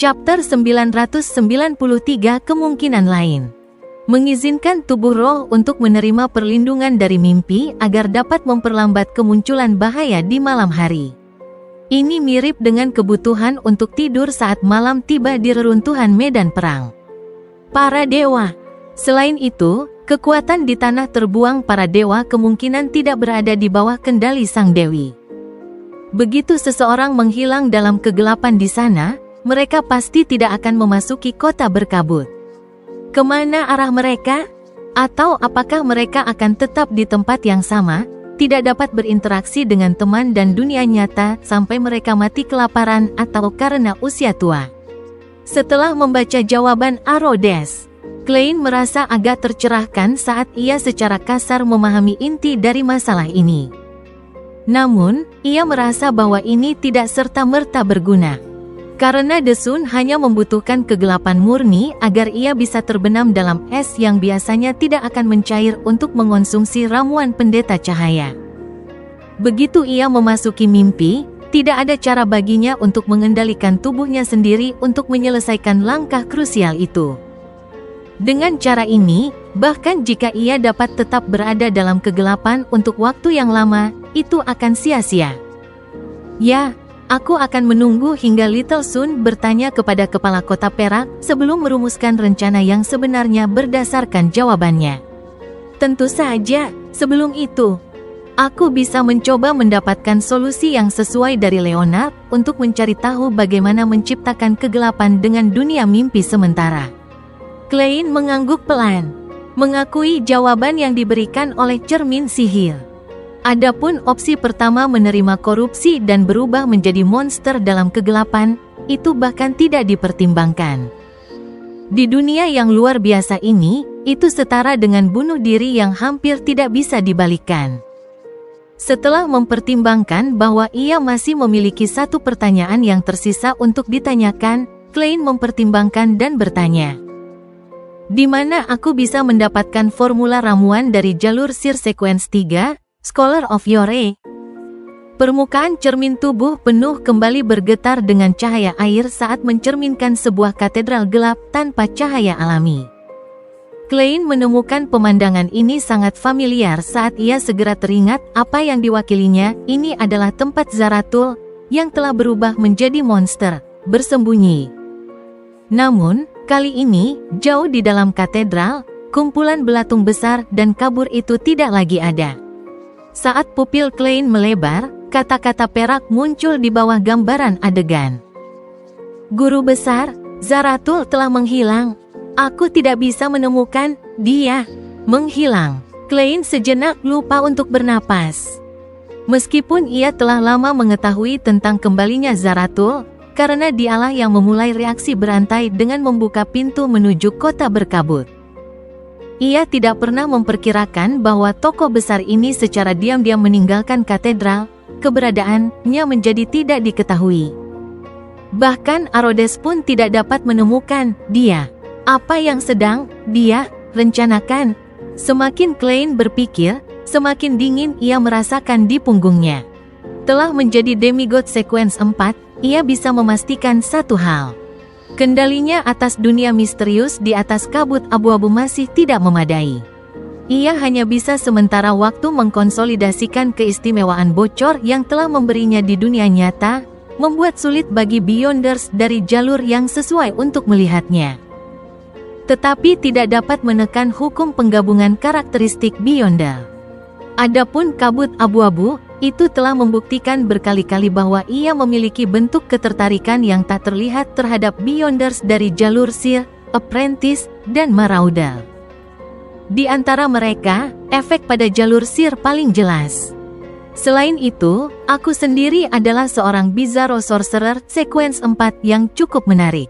Chapter 993 Kemungkinan lain. Mengizinkan tubuh roh untuk menerima perlindungan dari mimpi agar dapat memperlambat kemunculan bahaya di malam hari. Ini mirip dengan kebutuhan untuk tidur saat malam tiba di reruntuhan medan perang. Para dewa. Selain itu, kekuatan di tanah terbuang para dewa kemungkinan tidak berada di bawah kendali sang dewi. Begitu seseorang menghilang dalam kegelapan di sana, mereka pasti tidak akan memasuki kota berkabut. Kemana arah mereka? Atau apakah mereka akan tetap di tempat yang sama, tidak dapat berinteraksi dengan teman dan dunia nyata sampai mereka mati kelaparan atau karena usia tua? Setelah membaca jawaban Arodes, Klein merasa agak tercerahkan saat ia secara kasar memahami inti dari masalah ini. Namun, ia merasa bahwa ini tidak serta-merta berguna. Karena The Sun hanya membutuhkan kegelapan murni agar ia bisa terbenam dalam es yang biasanya tidak akan mencair untuk mengonsumsi ramuan pendeta cahaya. Begitu ia memasuki mimpi, tidak ada cara baginya untuk mengendalikan tubuhnya sendiri untuk menyelesaikan langkah krusial itu. Dengan cara ini, bahkan jika ia dapat tetap berada dalam kegelapan untuk waktu yang lama, itu akan sia-sia. Ya, aku akan menunggu hingga Little Sun bertanya kepada kepala kota perak sebelum merumuskan rencana yang sebenarnya berdasarkan jawabannya. Tentu saja, sebelum itu, aku bisa mencoba mendapatkan solusi yang sesuai dari Leonard untuk mencari tahu bagaimana menciptakan kegelapan dengan dunia mimpi sementara. Klein mengangguk pelan, mengakui jawaban yang diberikan oleh cermin sihir. Adapun opsi pertama menerima korupsi dan berubah menjadi monster dalam kegelapan, itu bahkan tidak dipertimbangkan. Di dunia yang luar biasa ini, itu setara dengan bunuh diri yang hampir tidak bisa dibalikkan. Setelah mempertimbangkan bahwa ia masih memiliki satu pertanyaan yang tersisa untuk ditanyakan, Klein mempertimbangkan dan bertanya, di mana aku bisa mendapatkan formula ramuan dari jalur Sir Sequence 3, Scholar of Yore? Permukaan cermin tubuh penuh kembali bergetar dengan cahaya air saat mencerminkan sebuah katedral gelap tanpa cahaya alami. Klein menemukan pemandangan ini sangat familiar saat ia segera teringat apa yang diwakilinya. Ini adalah tempat Zaratul yang telah berubah menjadi monster, bersembunyi. Namun, kali ini, jauh di dalam katedral, kumpulan belatung besar dan kabur itu tidak lagi ada. Saat pupil Klein melebar, kata-kata perak muncul di bawah gambaran adegan. Guru besar, Zaratul telah menghilang. Aku tidak bisa menemukan dia. Menghilang. Klein sejenak lupa untuk bernapas. Meskipun ia telah lama mengetahui tentang kembalinya Zaratul, karena dialah yang memulai reaksi berantai dengan membuka pintu menuju kota berkabut. Ia tidak pernah memperkirakan bahwa tokoh besar ini secara diam-diam meninggalkan katedral, keberadaannya menjadi tidak diketahui. Bahkan Arodes pun tidak dapat menemukan dia. Apa yang sedang dia rencanakan? Semakin Klein berpikir, semakin dingin ia merasakan di punggungnya. Telah menjadi demigod Sequence 4, ia bisa memastikan satu hal. Kendalinya atas dunia misterius di atas kabut abu-abu masih tidak memadai. Ia hanya bisa sementara waktu mengkonsolidasikan keistimewaan bocor yang telah memberinya di dunia nyata, membuat sulit bagi Beyonders dari jalur yang sesuai untuk melihatnya. Tetapi tidak dapat menekan hukum penggabungan karakteristik Beyonder. Adapun kabut abu-abu, itu telah membuktikan berkali-kali bahwa ia memiliki bentuk ketertarikan yang tak terlihat terhadap Beyonders dari jalur Sir, Apprentice, dan Maraudal. Di antara mereka, efek pada jalur Sir paling jelas. Selain itu, aku sendiri adalah seorang Bizarro Sorcerer Sequence 4 yang cukup menarik.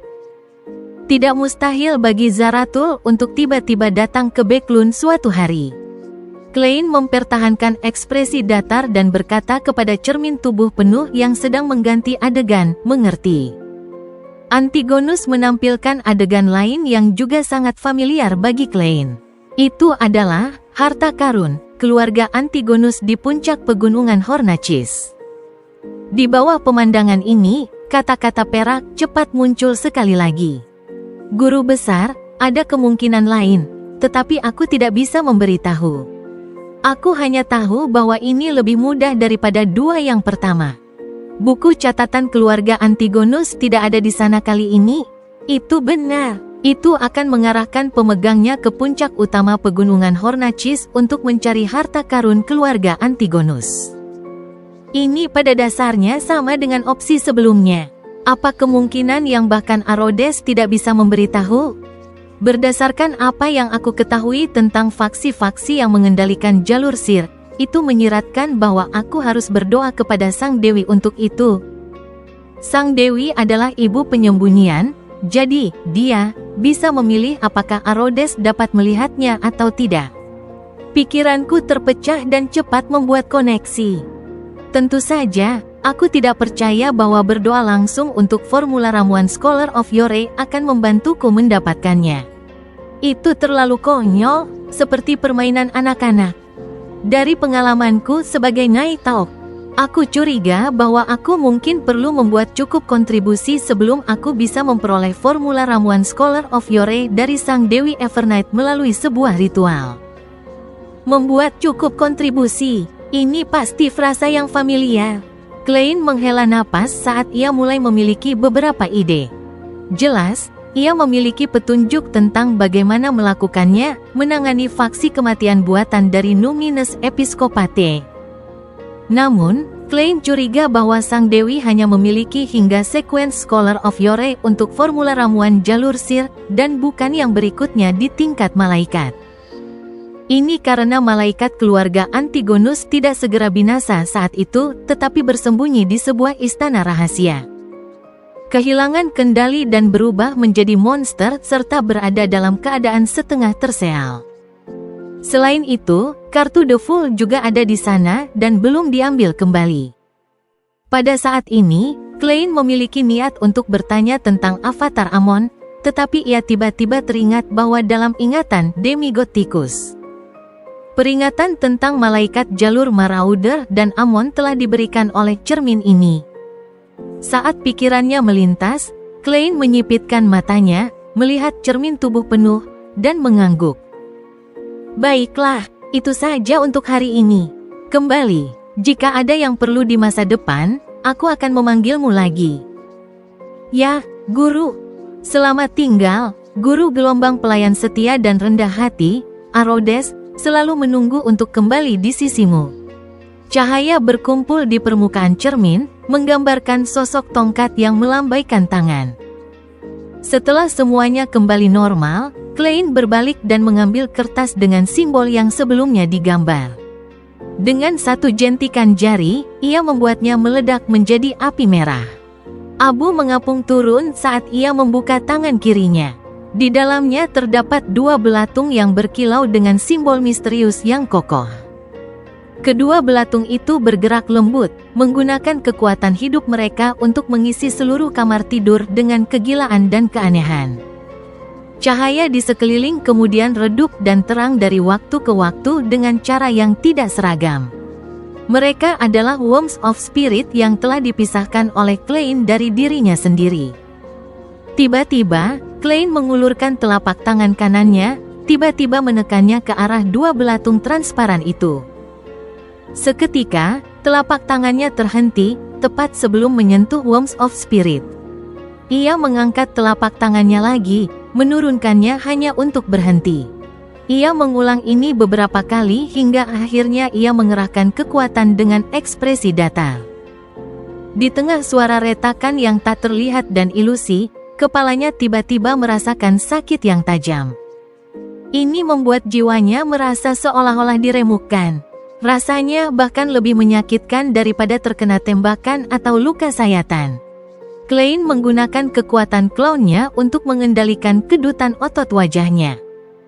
Tidak mustahil bagi Zaratul untuk tiba-tiba datang ke Beklun suatu hari. Klein mempertahankan ekspresi datar dan berkata kepada cermin tubuh penuh yang sedang mengganti adegan, mengerti. Antigonus menampilkan adegan lain yang juga sangat familiar bagi Klein. Itu adalah harta karun keluarga Antigonus di puncak pegunungan Hornachis. Di bawah pemandangan ini, kata-kata perak cepat muncul sekali lagi. Guru besar, ada kemungkinan lain, tetapi aku tidak bisa memberitahu. Aku hanya tahu bahwa ini lebih mudah daripada dua yang pertama. Buku catatan keluarga Antigonus tidak ada di sana kali ini. Itu benar. Itu akan mengarahkan pemegangnya ke puncak utama pegunungan Hornacis untuk mencari harta karun keluarga Antigonus. Ini pada dasarnya sama dengan opsi sebelumnya. Apa kemungkinan yang bahkan Arodes tidak bisa memberitahu? Berdasarkan apa yang aku ketahui tentang faksi-faksi yang mengendalikan jalur Sir, itu menyiratkan bahwa aku harus berdoa kepada Sang Dewi untuk itu. Sang Dewi adalah ibu penyembunyian, jadi dia bisa memilih apakah Arodes dapat melihatnya atau tidak. Pikiranku terpecah dan cepat membuat koneksi. Tentu saja, aku tidak percaya bahwa berdoa langsung untuk formula ramuan Scholar of Yore akan membantuku mendapatkannya. Itu terlalu konyol, seperti permainan anak-anak. Dari pengalamanku sebagai Night Hawk, aku curiga bahwa aku mungkin perlu membuat cukup kontribusi sebelum aku bisa memperoleh formula ramuan Scholar of Yore dari Sang Dewi Evernight melalui sebuah ritual. Membuat cukup kontribusi, ini pasti frasa yang familiar. Klein menghela napas saat ia mulai memiliki beberapa ide. Jelas, ia memiliki petunjuk tentang bagaimana melakukannya, menangani faksi kematian buatan dari Numinous Episcopate. Namun, Klein curiga bahwa Sang Dewi hanya memiliki hingga sequence Scholar of Yore untuk formula ramuan jalur Sir, dan bukan yang berikutnya di tingkat malaikat. Ini karena malaikat keluarga Antigonus tidak segera binasa saat itu, tetapi bersembunyi di sebuah istana rahasia. Kehilangan kendali dan berubah menjadi monster serta berada dalam keadaan setengah terseal. Selain itu, kartu The Fool juga ada di sana dan belum diambil kembali. Pada saat ini, Klein memiliki niat untuk bertanya tentang avatar Amon, tetapi ia tiba-tiba teringat bahwa dalam ingatan Demigod Tikus, peringatan tentang malaikat jalur Marauder dan Amon telah diberikan oleh cermin ini. Saat pikirannya melintas, Klein menyipitkan matanya, melihat cermin tubuh penuh, dan mengangguk. Baiklah, itu saja untuk hari ini. Kembali, jika ada yang perlu di masa depan, aku akan memanggilmu lagi. Ya, Guru. Selamat tinggal, Guru gelombang pelayan setia dan rendah hati. Arodes selalu menunggu untuk kembali di sisimu. Cahaya berkumpul di permukaan cermin, menggambarkan sosok tongkat yang melambaikan tangan. Setelah semuanya kembali normal, Klein berbalik dan mengambil kertas dengan simbol yang sebelumnya digambar. Dengan satu jentikan jari, ia membuatnya meledak menjadi api merah. Abu mengapung turun saat ia membuka tangan kirinya. Di dalamnya terdapat dua belatung yang berkilau dengan simbol misterius yang kokoh. Kedua belatung itu bergerak lembut, menggunakan kekuatan hidup mereka untuk mengisi seluruh kamar tidur dengan kegilaan dan keanehan. Cahaya di sekeliling kemudian redup dan terang dari waktu ke waktu dengan cara yang tidak seragam. Mereka adalah Worms of Spirit yang telah dipisahkan oleh Klein dari dirinya sendiri. Tiba-tiba, Klein mengulurkan telapak tangan kanannya, tiba-tiba menekannya ke arah dua belatung transparan itu. Seketika, telapak tangannya terhenti, tepat sebelum menyentuh Worms of Spirit. Ia mengangkat telapak tangannya lagi, menurunkannya hanya untuk berhenti. Ia mengulang ini beberapa kali hingga akhirnya ia mengerahkan kekuatan dengan ekspresi datar. Di tengah suara retakan yang tak terlihat dan ilusi, kepalanya tiba-tiba merasakan sakit yang tajam. Ini membuat jiwanya merasa seolah-olah diremukkan. Rasanya bahkan lebih menyakitkan daripada terkena tembakan atau luka sayatan. Klein menggunakan kekuatan clown-nya untuk mengendalikan kedutan otot wajahnya.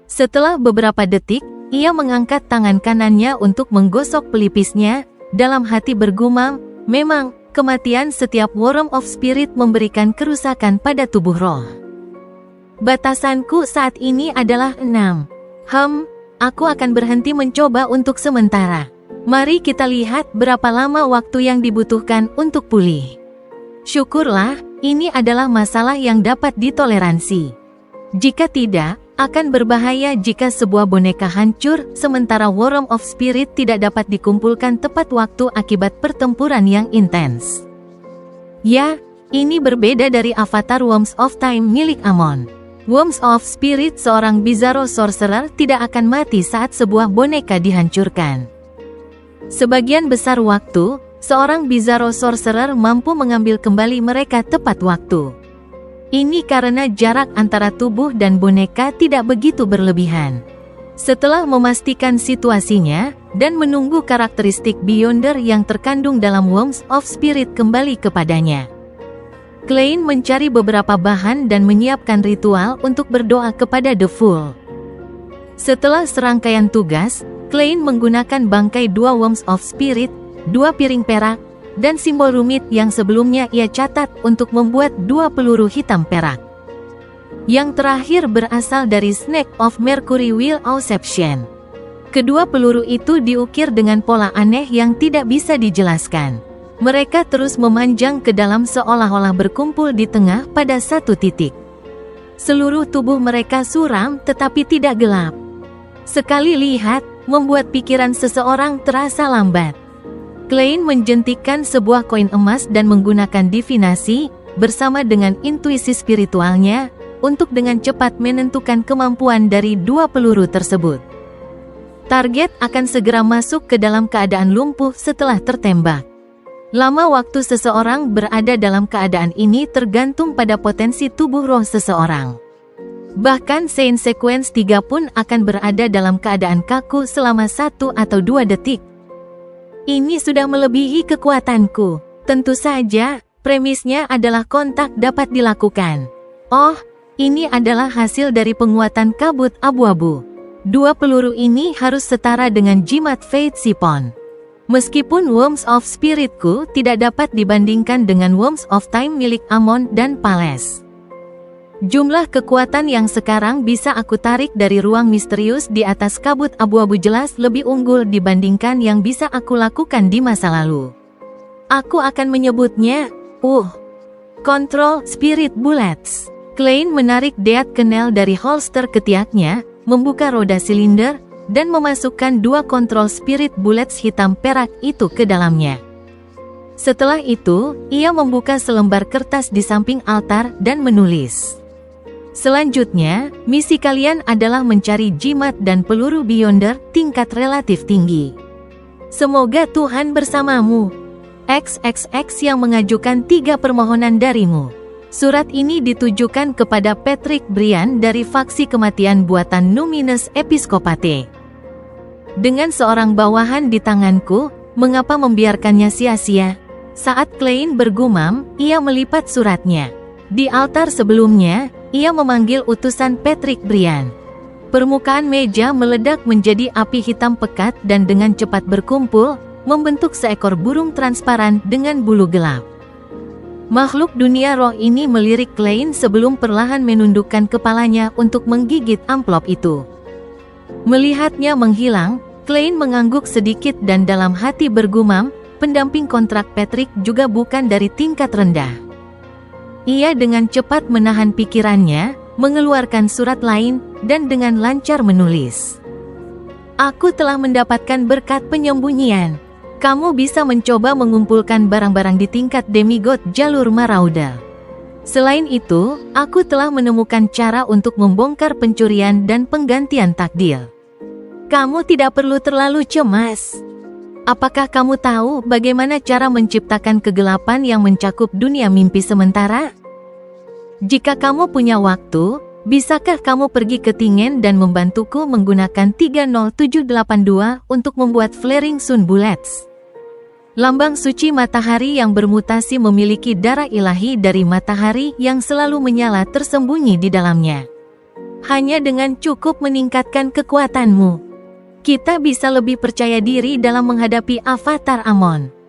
Setelah beberapa detik, ia mengangkat tangan kanannya untuk menggosok pelipisnya, dalam hati bergumam, memang, kematian setiap Worm of Spirit memberikan kerusakan pada tubuh roh. Batasanku saat ini adalah 6. Aku akan berhenti mencoba untuk sementara. Mari kita lihat berapa lama waktu yang dibutuhkan untuk pulih. Syukurlah, ini adalah masalah yang dapat ditoleransi. Jika tidak, akan berbahaya jika sebuah boneka hancur, sementara Worm of Spirit tidak dapat dikumpulkan tepat waktu akibat pertempuran yang intens. Ya, ini berbeda dari avatar Worms of Time milik Amon. Worms of Spirit, seorang Bizarro Sorcerer, tidak akan mati saat sebuah boneka dihancurkan. Sebagian besar waktu, seorang Bizarro Sorcerer mampu mengambil kembali mereka tepat waktu. Ini karena jarak antara tubuh dan boneka tidak begitu berlebihan. Setelah memastikan situasinya, dan menunggu karakteristik Beyonder yang terkandung dalam Worms of Spirit kembali kepadanya, Klein mencari beberapa bahan dan menyiapkan ritual untuk berdoa kepada The Fool. Setelah serangkaian tugas, Klein menggunakan bangkai 2 Worms of Spirit, 2 piring perak, dan simbol rumit yang sebelumnya ia catat untuk membuat 2 peluru hitam perak. Yang terakhir berasal dari Snake of Mercury Will Auception. Kedua peluru itu diukir dengan pola aneh yang tidak bisa dijelaskan. Mereka terus memanjang ke dalam seolah-olah berkumpul di tengah pada satu titik. Seluruh tubuh mereka suram tetapi tidak gelap. Sekali lihat, membuat pikiran seseorang terasa lambat. Klein menjentikkan sebuah koin emas dan menggunakan divinasi, bersama dengan intuisi spiritualnya, untuk dengan cepat menentukan kemampuan dari 2 peluru tersebut. Target akan segera masuk ke dalam keadaan lumpuh setelah tertembak. Lama waktu seseorang berada dalam keadaan ini tergantung pada potensi tubuh roh seseorang. Bahkan Saint Sequence 3 pun akan berada dalam keadaan kaku selama 1 atau 2 detik. Ini sudah melebihi kekuatanku. Tentu saja, premisnya adalah kontak dapat dilakukan. Oh, ini adalah hasil dari penguatan kabut abu-abu. 2 peluru ini harus setara dengan jimat Fate Sipon. Meskipun Worms of Spiritku tidak dapat dibandingkan dengan Worms of Time milik Amon dan Pales. Jumlah kekuatan yang sekarang bisa aku tarik dari ruang misterius di atas kabut abu-abu jelas lebih unggul dibandingkan yang bisa aku lakukan di masa lalu. Aku akan menyebutnya, Control Spirit Bullets. Klein menarik Death Knell dari holster ketiaknya, membuka roda silinder, dan memasukkan 2 Control Spirit Bullets hitam perak itu ke dalamnya. Setelah itu, ia membuka selembar kertas di samping altar dan menulis. Selanjutnya, misi kalian adalah mencari jimat dan peluru Beyonder tingkat relatif tinggi. Semoga Tuhan bersamamu. XXX yang mengajukan 3 permohonan darimu. Surat ini ditujukan kepada Patrick Brian dari faksi kematian buatan Numinous Episcopate. Dengan seorang bawahan di tanganku, mengapa membiarkannya sia-sia? Saat Klein bergumam, ia melipat suratnya. Di altar sebelumnya, ia memanggil utusan Patrick Brian. Permukaan meja meledak menjadi api hitam pekat dan dengan cepat berkumpul, membentuk seekor burung transparan dengan bulu gelap. Makhluk dunia roh ini melirik Klein sebelum perlahan menundukkan kepalanya untuk menggigit amplop itu. Melihatnya menghilang, Klein mengangguk sedikit dan dalam hati bergumam, pendamping kontrak Patrick juga bukan dari tingkat rendah. Ia dengan cepat menahan pikirannya, mengeluarkan surat lain, dan dengan lancar menulis. Aku telah mendapatkan berkat penyembunyian. Kamu bisa mencoba mengumpulkan barang-barang di tingkat demigod jalur Marauder. Selain itu, aku telah menemukan cara untuk membongkar pencurian dan penggantian takdir. Kamu tidak perlu terlalu cemas. Apakah kamu tahu bagaimana cara menciptakan kegelapan yang mencakup dunia mimpi sementara? Jika kamu punya waktu, bisakah kamu pergi ke Tingen dan membantuku menggunakan 30782 untuk membuat Flaring Sun Bullets? Lambang suci matahari yang bermutasi memiliki darah ilahi dari matahari yang selalu menyala tersembunyi di dalamnya. Hanya dengan cukup meningkatkan kekuatanmu, kita bisa lebih percaya diri dalam menghadapi avatar Amon.